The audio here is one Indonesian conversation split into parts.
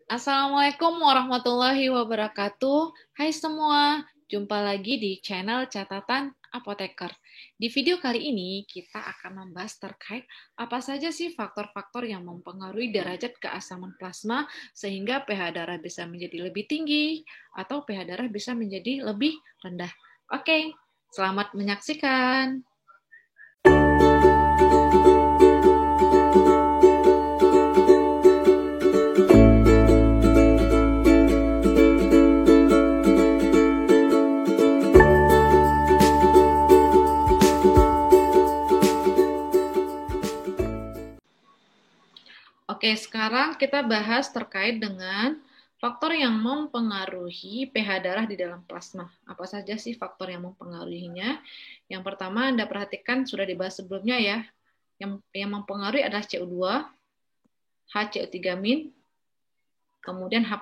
Assalamualaikum warahmatullahi wabarakatuh. Hai semua, jumpa lagi di channel Catatan Apoteker. Di video kali ini kita akan membahas terkait apa saja sih faktor-faktor yang mempengaruhi derajat keasaman plasma sehingga pH darah bisa menjadi lebih tinggi atau pH darah bisa menjadi lebih rendah. Oke, selamat menyaksikan. Oke, sekarang kita bahas terkait dengan faktor yang mempengaruhi pH darah di dalam plasma. Apa saja sih faktor yang mempengaruhinya? Yang pertama, Anda perhatikan sudah dibahas sebelumnya ya. Yang mempengaruhi adalah CO2, HCO3-, kemudian H+.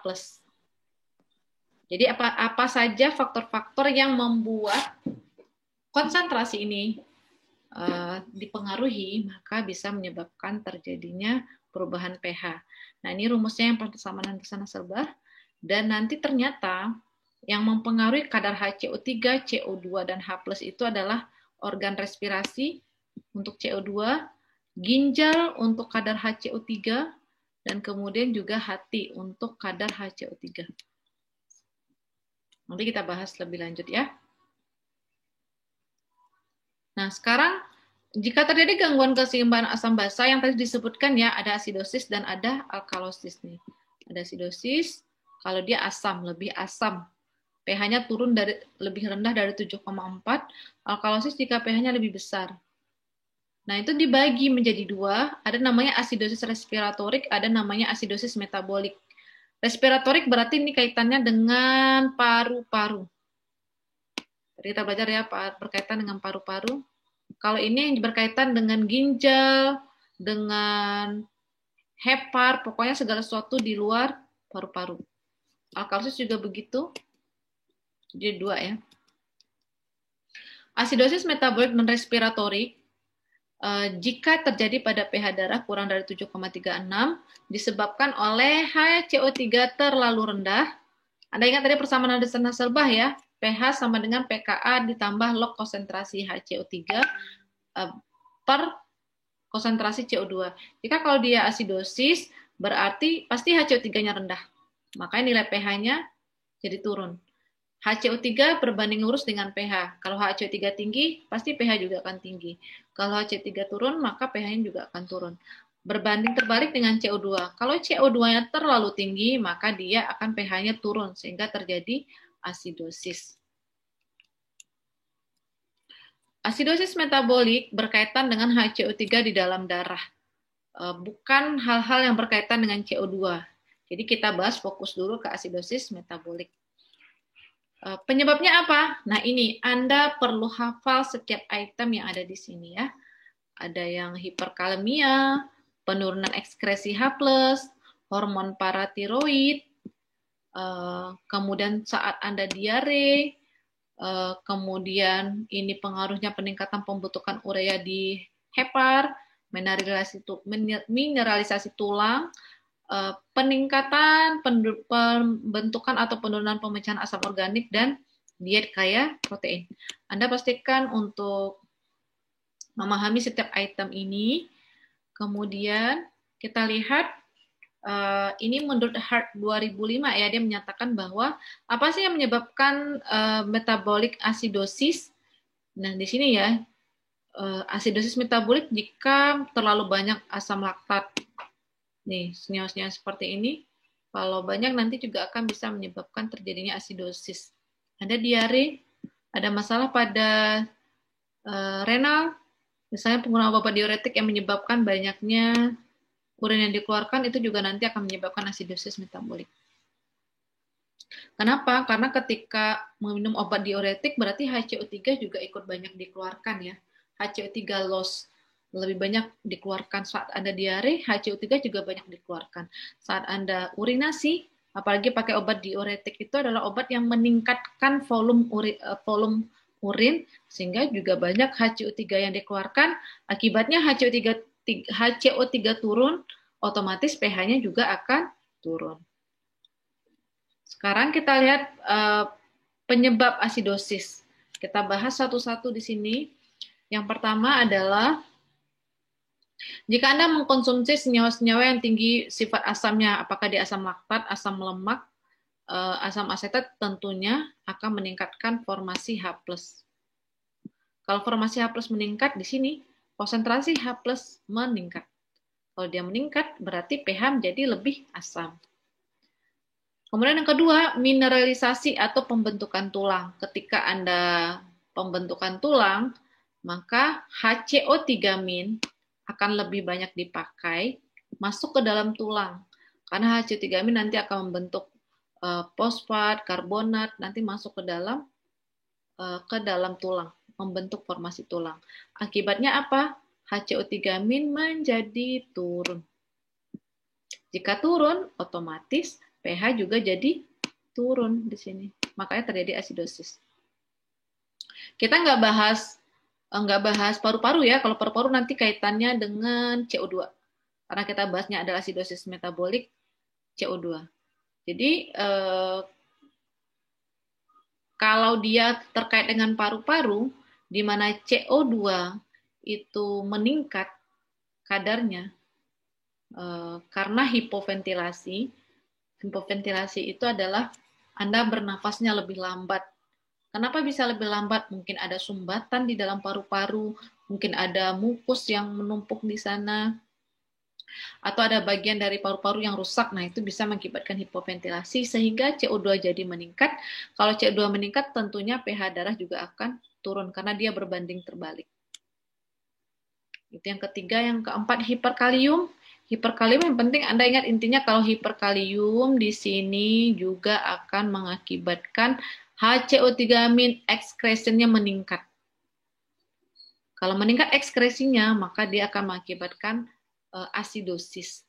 Jadi apa saja faktor-faktor yang membuat konsentrasi ini dipengaruhi, maka bisa menyebabkan terjadinya perubahan pH. Nah, ini rumusnya yang persamaan kesana serba. Dan nanti ternyata yang mempengaruhi kadar HCO3, CO2, dan H+ itu adalah organ respirasi untuk CO2, ginjal untuk kadar HCO3, dan kemudian juga hati untuk kadar HCO3. Nanti kita bahas lebih lanjut ya. Nah, sekarang jika terjadi gangguan keseimbangan asam basa yang tadi disebutkan ya, ada asidosis dan ada alkalosis nih. Ada asidosis kalau dia asam, lebih asam. pH-nya turun dari lebih rendah dari 7,4, alkalosis jika pH-nya lebih besar. Nah, itu dibagi menjadi dua, ada namanya asidosis respiratorik, ada namanya asidosis metabolik. Respiratorik berarti ini kaitannya dengan paru-paru. Tadi kita belajar ya, berkaitan dengan paru-paru. Kalau ini berkaitan dengan ginjal, dengan hepar, pokoknya segala sesuatu di luar paru-paru. Alkalosis juga begitu. Jadi dua ya. Asidosis metabolik dan respiratorik jika terjadi pada pH darah kurang dari 7,36 disebabkan oleh HCO3 terlalu rendah. Anda ingat tadi persamaan dasar Nasselbach ya? pH sama dengan pKa ditambah log konsentrasi HCO3 per konsentrasi CO2. Jika kalau dia asidosis, berarti pasti HCO3-nya rendah. Makanya nilai pH-nya jadi turun. HCO3 berbanding lurus dengan pH. Kalau HCO3 tinggi, pasti pH juga akan tinggi. Kalau HCO3 turun, maka pH-nya juga akan turun. Berbanding terbalik dengan CO2. Kalau CO2-nya terlalu tinggi, maka dia akan pH-nya turun, sehingga terjadi asidosis. Asidosis metabolik berkaitan dengan HCO3 di dalam darah. Bukan hal-hal yang berkaitan dengan CO2. Jadi kita bahas fokus dulu ke asidosis metabolik. Penyebabnya apa? Nah ini, Anda perlu hafal setiap item yang ada di sini ya. Ada yang hiperkalemia, penurunan ekskresi H+, hormon paratiroid, kemudian saat Anda diare, kemudian ini pengaruhnya peningkatan pembentukan urea di hepar, mineralisasi tulang, peningkatan pembentukan atau penurunan pemecahan asam organik, dan diet kaya protein. Anda pastikan untuk memahami setiap item ini. Kemudian kita lihat ini menurut Hart 2005 ya, dia menyatakan bahwa apa sih yang menyebabkan metabolic acidosis. Nah, di sini ya, acidosis metabolik jika terlalu banyak asam laktat. Nih, senyawa-senyawa seperti ini, kalau banyak nanti juga akan bisa menyebabkan terjadinya asidosis. Ada diare, ada masalah pada renal, misalnya penggunaan obat diuretik yang menyebabkan banyaknya urin yang dikeluarkan, itu juga nanti akan menyebabkan asidosis metabolik. Kenapa? Karena ketika meminum obat diuretik berarti HCO3 juga ikut banyak dikeluarkan ya. HCO3 loss lebih banyak dikeluarkan saat Anda diare, HCO3 juga banyak dikeluarkan. Saat Anda urinasi, apalagi pakai obat diuretik, itu adalah obat yang meningkatkan volume urin sehingga juga banyak HCO3 yang dikeluarkan. Akibatnya HCO3 turun, otomatis pH-nya juga akan turun. Sekarang kita lihat penyebab asidosis. Kita bahas satu-satu di sini. Yang pertama adalah jika Anda mengkonsumsi senyawa-senyawa yang tinggi sifat asamnya, apakah di asam laktat, asam lemak, asam asetat, tentunya akan meningkatkan formasi H+. Kalau formasi H+ meningkat di sini, konsentrasi H+ meningkat. Kalau dia meningkat, berarti pH menjadi lebih asam. Kemudian yang kedua, mineralisasi atau pembentukan tulang. Ketika Anda pembentukan tulang, maka HCO3- akan lebih banyak dipakai masuk ke dalam tulang. Karena HCO3- nanti akan membentuk fosfat, karbonat, nanti masuk ke dalam tulang, membentuk formasi tulang. Akibatnya apa? HCO3- menjadi turun. Jika turun, otomatis pH juga jadi turun di sini. Makanya terjadi asidosis. Kita nggak bahas paru-paru ya. Kalau paru-paru nanti kaitannya dengan CO2. Karena kita bahasnya adalah asidosis metabolik CO2. Jadi kalau dia terkait dengan paru-paru, di mana CO2 itu meningkat kadarnya karena hipoventilasi. Hipoventilasi itu adalah Anda bernafasnya lebih lambat. Kenapa bisa lebih lambat? Mungkin ada sumbatan di dalam paru-paru, mungkin ada mukus yang menumpuk di sana, atau ada bagian dari paru-paru yang rusak. Nah, itu bisa mengakibatkan hipoventilasi sehingga CO2 jadi meningkat. Kalau CO2 meningkat, tentunya pH darah juga akan turun karena dia berbanding terbalik. Itu yang ketiga. Yang keempat, hiperkalium. Hiperkalium yang penting Anda ingat intinya kalau hiperkalium di sini juga akan mengakibatkan HCO3- ekskresinya meningkat. Kalau meningkat ekskresinya, maka dia akan mengakibatkan asidosis.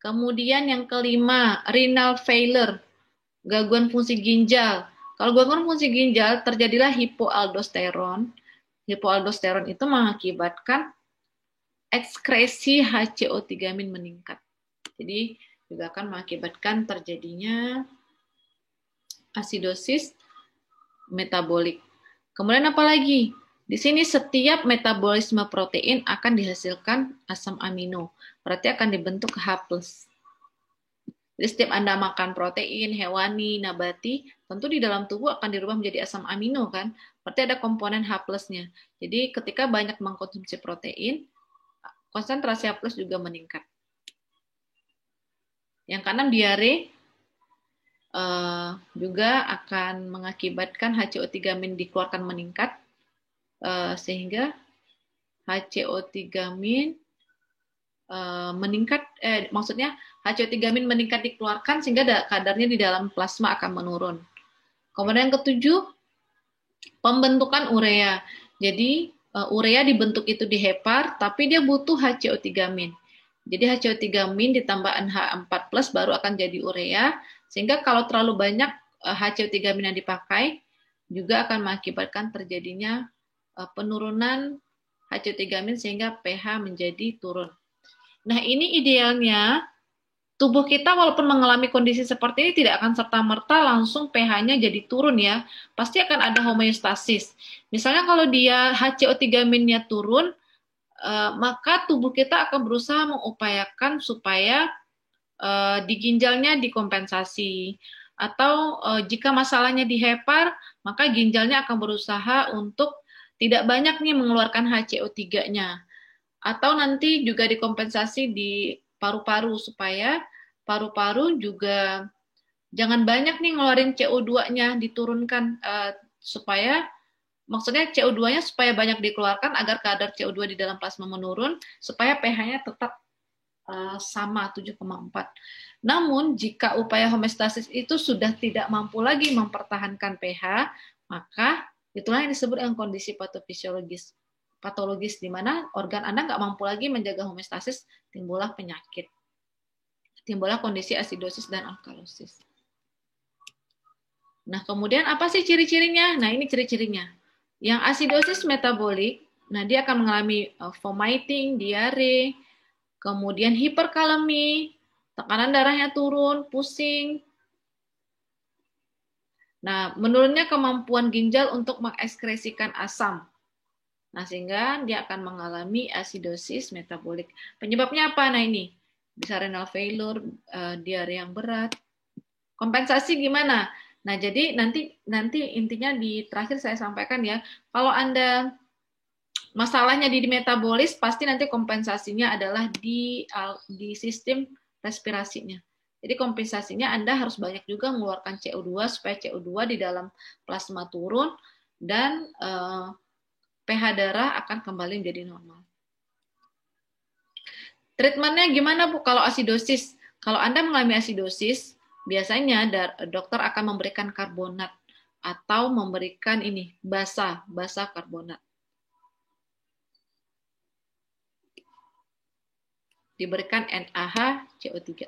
Kemudian yang kelima, renal failure, gangguan fungsi ginjal. Kalau gangguan fungsi ginjal terjadilah hipoaldosteron. Hipoaldosteron itu mengakibatkan ekskresi HCO3- meningkat. Jadi juga akan mengakibatkan terjadinya asidosis metabolik. Kemudian apa lagi? Di sini setiap metabolisme protein akan dihasilkan asam amino. Berarti akan dibentuk H+. Jadi setiap Anda makan protein, hewani, nabati, tentu di dalam tubuh akan dirubah menjadi asam amino kan? Berarti ada komponen H+-nya. Jadi ketika banyak mengkonsumsi protein, konsentrasi H+ juga meningkat. Yang keenam, diare juga akan mengakibatkan HCO3- dikeluarkan meningkat, sehingga HCO3- meningkat, maksudnya HCO3- meningkat dikeluarkan sehingga kadarnya di dalam plasma akan menurun. Kemudian yang ketujuh, pembentukan urea. Jadi urea dibentuk itu di hepar, tapi dia butuh HCO3-. Jadi HCO3- ditambah NH4+ baru akan jadi urea, sehingga kalau terlalu banyak HCO3- yang dipakai, juga akan mengakibatkan terjadinya penurunan HCO3- sehingga pH menjadi turun. Nah, ini idealnya tubuh kita walaupun mengalami kondisi seperti ini tidak akan serta-merta langsung pH-nya jadi turun ya. Pasti akan ada homeostasis. Misalnya kalau dia HCO3-nya turun, maka tubuh kita akan berusaha mengupayakan supaya di ginjalnya dikompensasi. Atau jika masalahnya di hepar, maka ginjalnya akan berusaha untuk tidak banyak nih mengeluarkan HCO3-nya. Atau nanti juga dikompensasi di paru-paru supaya paru-paru juga jangan banyak nih ngeluarin CO2-nya diturunkan supaya maksudnya CO2-nya supaya banyak dikeluarkan agar kadar CO2 di dalam plasma menurun supaya pH-nya tetap sama 7,4. Namun jika upaya homeostasis itu sudah tidak mampu lagi mempertahankan pH, maka itulah yang disebut dengan kondisi patologis di mana organ Anda nggak mampu lagi menjaga homeostasis, timbullah penyakit. Timbullah kondisi asidosis dan alkalosis. Nah, kemudian apa sih ciri-cirinya? Nah, ini ciri-cirinya. Yang asidosis metabolik, nah dia akan mengalami vomiting, diare, kemudian hiperkalemi, tekanan darahnya turun, pusing, Nah, menurunnya kemampuan ginjal untuk mengekskresikan asam. Nah, sehingga dia akan mengalami asidosis metabolik. Penyebabnya apa? Nah, ini bisa renal failure, diare yang berat. Kompensasi gimana? Nah, jadi nanti intinya di terakhir saya sampaikan ya, kalau Anda masalahnya di metabolis, pasti nanti kompensasinya adalah di sistem respirasinya. Jadi kompensasinya Anda harus banyak juga mengeluarkan CO2 supaya CO2 di dalam plasma turun dan pH darah akan kembali menjadi normal. Treatmentnya gimana Bu kalau asidosis? Kalau Anda mengalami asidosis, biasanya dokter akan memberikan karbonat atau memberikan ini basa karbonat. Diberikan NaHCO3.